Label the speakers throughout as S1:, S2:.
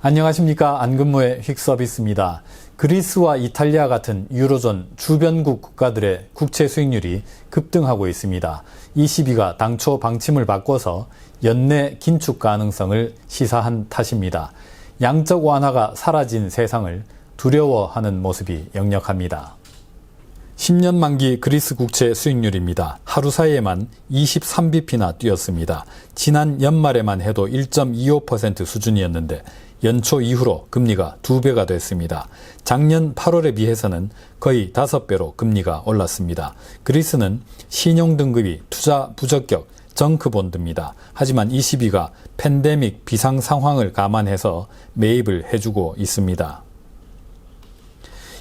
S1: 안녕하십니까. 안근무의 휙서비스입니다. 그리스와 이탈리아 같은 유로존 주변국 국가들의 국채 수익률이 급등하고 있습니다. ECB가 당초 방침을 바꿔서 연내 긴축 가능성을 시사한 탓입니다. 양적 완화가 사라진 세상을 두려워하는 모습이 역력합니다. 10년 만기 그리스 국채 수익률입니다. 하루 사이에만 23bp나 뛰었습니다. 지난 연말에만 해도 1.25% 수준이었는데 연초 이후로 금리가 2배가 됐습니다. 작년 8월에 비해서는 거의 5배로 금리가 올랐습니다. 그리스는 신용등급이 투자 부적격 정크본드입니다. 하지만 ECB가 팬데믹 비상 상황을 감안해서 매입을 해주고 있습니다.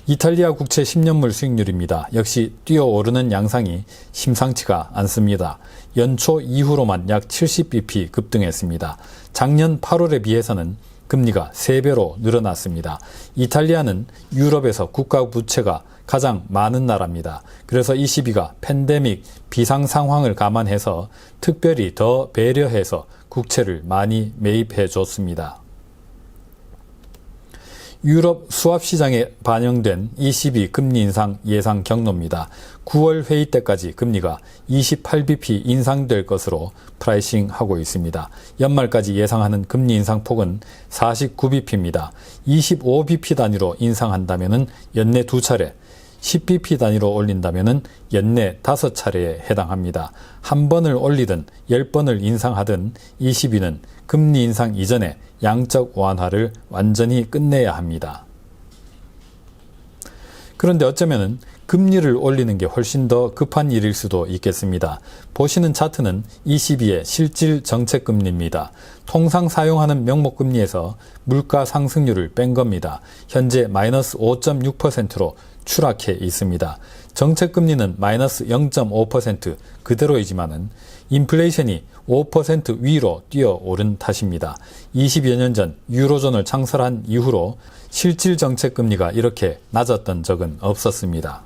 S1: 이탈리아 국채 10년물 수익률입니다. 역시 뛰어오르는 양상이 심상치가 않습니다. 연초 이후로만 약 70bp 급등했습니다. 작년 8월에 비해서는 금리가 3배로 늘어났습니다. 이탈리아는 유럽에서 국가 부채가 가장 많은 나라입니다. 그래서 ECB가 팬데믹 비상 상황을 감안해서 특별히 더 배려해서 국채를 많이 매입해 줬습니다. 유럽 수합시장에 반영된 ECB 금리 인상 예상 경로입니다. 9월 회의 때까지 금리가 28bp 인상될 것으로 프라이싱하고 있습니다. 연말까지 예상하는 금리 인상 폭은 49bp입니다. 25bp 단위로 인상한다면 연내 2차례, 10bp 단위로 올린다면 연내 5차례에 해당합니다. 한 번을 올리든 10번을 인상하든 ECB는 금리 인상 이전에 양적 완화를 완전히 끝내야 합니다. 그런데 어쩌면 금리를 올리는 게 훨씬 더 급한 일일 수도 있겠습니다. 보시는 차트는 ECB의 실질 정책금리입니다. 통상 사용하는 명목금리에서 물가 상승률을 뺀 겁니다. 현재 마이너스 5.6%로 추락해 있습니다. 정책금리는 마이너스 0.5% 그대로이지만은 인플레이션이 5% 위로 뛰어오른 탓입니다. 20여 년 전 유로존을 창설한 이후로 실질 정책금리가 이렇게 낮았던 적은 없었습니다.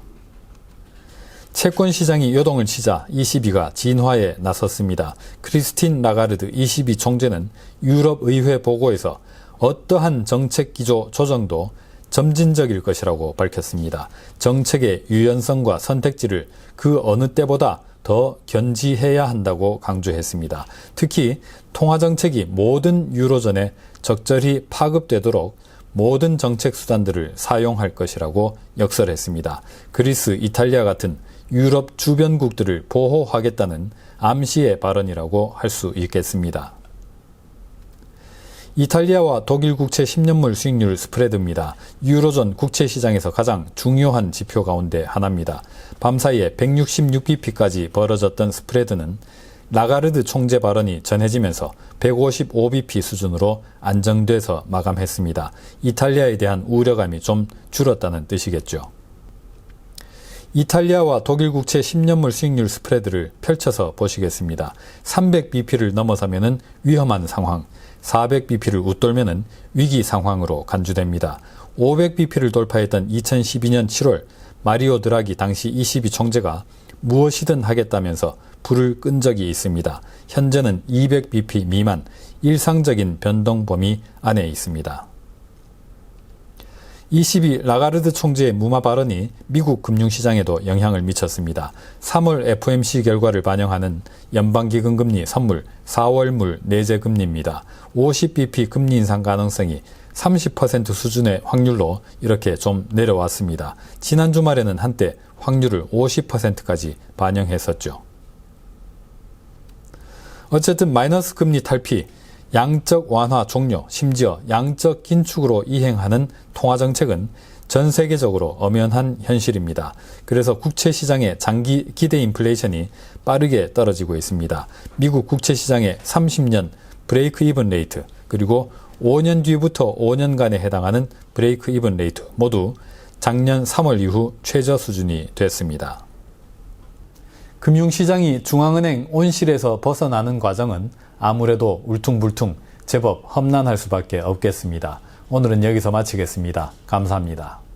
S1: 채권 시장이 요동을 치자 ECB가 진화에 나섰습니다. 크리스틴 라가르드 ECB 총재는 유럽 의회 보고에서 어떠한 정책 기조 조정도 점진적일 것이라고 밝혔습니다. 정책의 유연성과 선택지를 그 어느 때보다 더 견지해야 한다고 강조했습니다. 특히 통화정책이 모든 유로존에 적절히 파급되도록 모든 정책 수단들을 사용할 것이라고 역설했습니다. 그리스, 이탈리아 같은 유럽 주변국들을 보호하겠다는 암시의 발언이라고 할 수 있겠습니다. 이탈리아와 독일 국채 10년물 수익률 스프레드입니다. 유로존 국채 시장에서 가장 중요한 지표 가운데 하나입니다. 밤사이에 166bp까지 벌어졌던 스프레드는 라가르드 총재 발언이 전해지면서 155bp 수준으로 안정돼서 마감했습니다. 이탈리아에 대한 우려감이 좀 줄었다는 뜻이겠죠. 이탈리아와 독일 국채 10년물 수익률 스프레드를 펼쳐서 보시겠습니다. 300bp를 넘어서면 위험한 상황, 400bp를 웃돌면 위기 상황으로 간주됩니다. 500bp를 돌파했던 2012년 7월 마리오 드라기 당시 ECB 총재가 무엇이든 하겠다면서 불을 끈 적이 있습니다. 현재는 200bp 미만 일상적인 변동 범위 안에 있습니다. ECB 라가르드 총재의 무마 발언이 미국 금융시장에도 영향을 미쳤습니다. 3월 FOMC 결과를 반영하는 연방기금금리 선물 4월물 내재금리입니다. 50bp 금리 인상 가능성이 30% 수준의 확률로 이렇게 좀 내려왔습니다. 지난 주말에는 한때 확률을 50%까지 반영했었죠. 어쨌든 마이너스 금리 탈피, 양적 완화 종료, 심지어 양적 긴축으로 이행하는 통화정책은 전 세계적으로 엄연한 현실입니다. 그래서 국채 시장의 장기 기대 인플레이션이 빠르게 떨어지고 있습니다. 미국 국채 시장의 30년 브레이크 이븐 레이트, 그리고 5년 뒤부터 5년간에 해당하는 브레이크 이븐 레이트 모두 작년 3월 이후 최저 수준이 됐습니다. 금융시장이 중앙은행 온실에서 벗어나는 과정은 아무래도 울퉁불퉁 제법 험난할 수밖에 없겠습니다. 오늘은 여기서 마치겠습니다. 감사합니다.